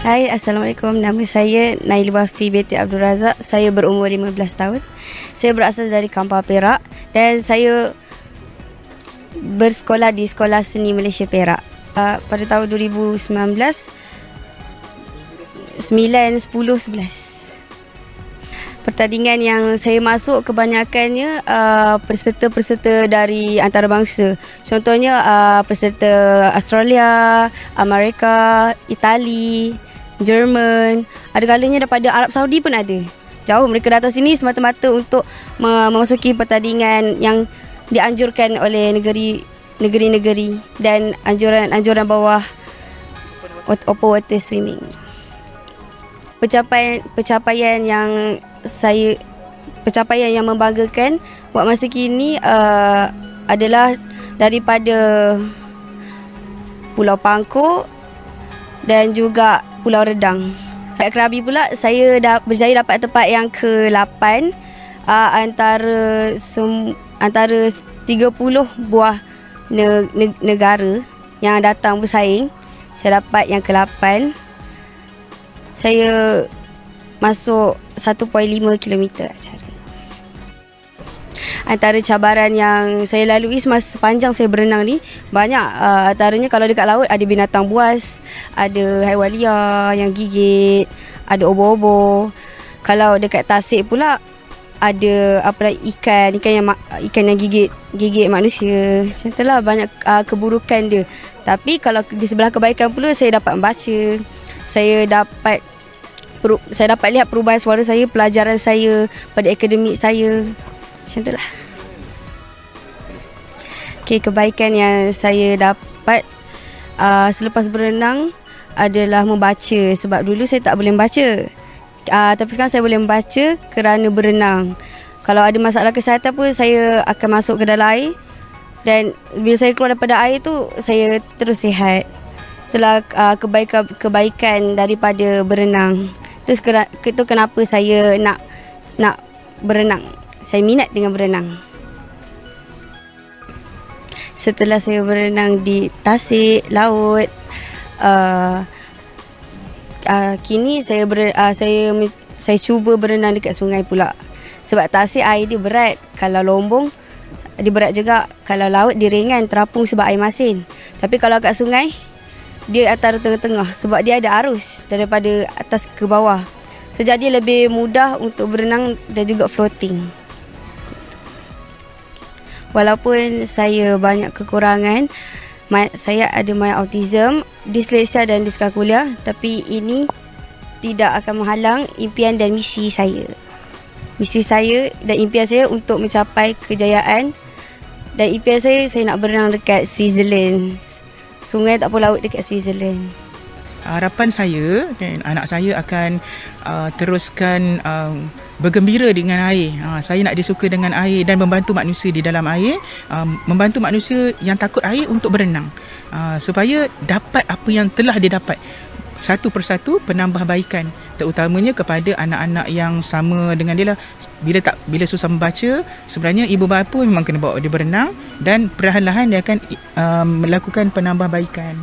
Hai, Assalamualaikum. Nama saya Naili Wafi binti Abdul Razak. Saya berumur 15 tahun. Saya berasal dari Kampar Perak dan saya bersekolah di Sekolah Seni Malaysia Perak. Pada tahun 2019, 9, 10, 11. Pertandingan yang saya masuk kebanyakannya peserta-peserta dari antarabangsa. Contohnya peserta Australia, Amerika, Itali, Jerman. Ada kalanya daripada Arab Saudi pun ada. Jauh mereka datang sini semata-mata untuk memasuki pertandingan yang dianjurkan oleh negeri-negeri dan anjuran bawah open water swimming. Pencapaian yang membanggakan buat masa kini adalah daripada Pulau Pangkor dan juga Pulau Redang. Kat Krabi pula saya berjaya dapat tempat yang ke-8 antara 30 buah negara yang datang bersaing. Saya dapat yang ke-8. Saya masuk 1.5 km acara. Antara cabaran yang saya lalui semasa sepanjang saya berenang ni, banyak antaranya kalau dekat laut ada binatang buas, ada haiwan liar yang gigit, ada obo-obo. Kalau dekat tasik pula ada ikan yang gigit manusia. Macam itulah banyak keburukan dia. Tapi kalau di sebelah kebaikan pula saya dapat membaca. Saya dapat lihat perubahan suara saya, pelajaran saya pada akademik saya. Macam itulah. Okay, kebaikan yang saya dapat selepas berenang adalah membaca. Sebab dulu saya tak boleh membaca. Tapi sekarang saya boleh membaca kerana berenang. Kalau ada masalah kesihatan pun saya akan masuk ke dalam air. Dan bila saya keluar daripada air tu, saya terus sihat. Itulah kebaikan daripada berenang. Itu kenapa saya nak berenang. Saya minat dengan berenang. Setelah saya berenang di tasik, laut, kini saya cuba berenang dekat sungai pula. Sebab tasik air dia berat. Kalau lombong dia berat juga. Kalau laut dia ringan, terapung sebab air masin. Tapi kalau kat sungai dia antara tengah-tengah sebab dia ada arus daripada atas ke bawah. Jadi lebih mudah untuk berenang dan juga floating. Walaupun saya banyak kekurangan, saya ada autism, disleksia dan diskalkulia, tapi ini tidak akan menghalang impian dan misi saya. Misi saya dan impian saya untuk mencapai kejayaan. Dan impian saya nak berenang dekat Switzerland. Sungai tak apa laut dekat Switzerland. Harapan saya dan anak saya akan teruskan bergembira dengan air. Saya nak dia suka dengan air dan membantu manusia di dalam air, membantu manusia yang takut air untuk berenang, supaya dapat apa yang telah dia dapat. Satu persatu penambahbaikan, terutamanya kepada anak-anak yang sama dengan dia lah. Bila susah membaca, sebenarnya ibu bapa memang kena bawa dia berenang dan perlahan-lahan dia akan melakukan penambahbaikan.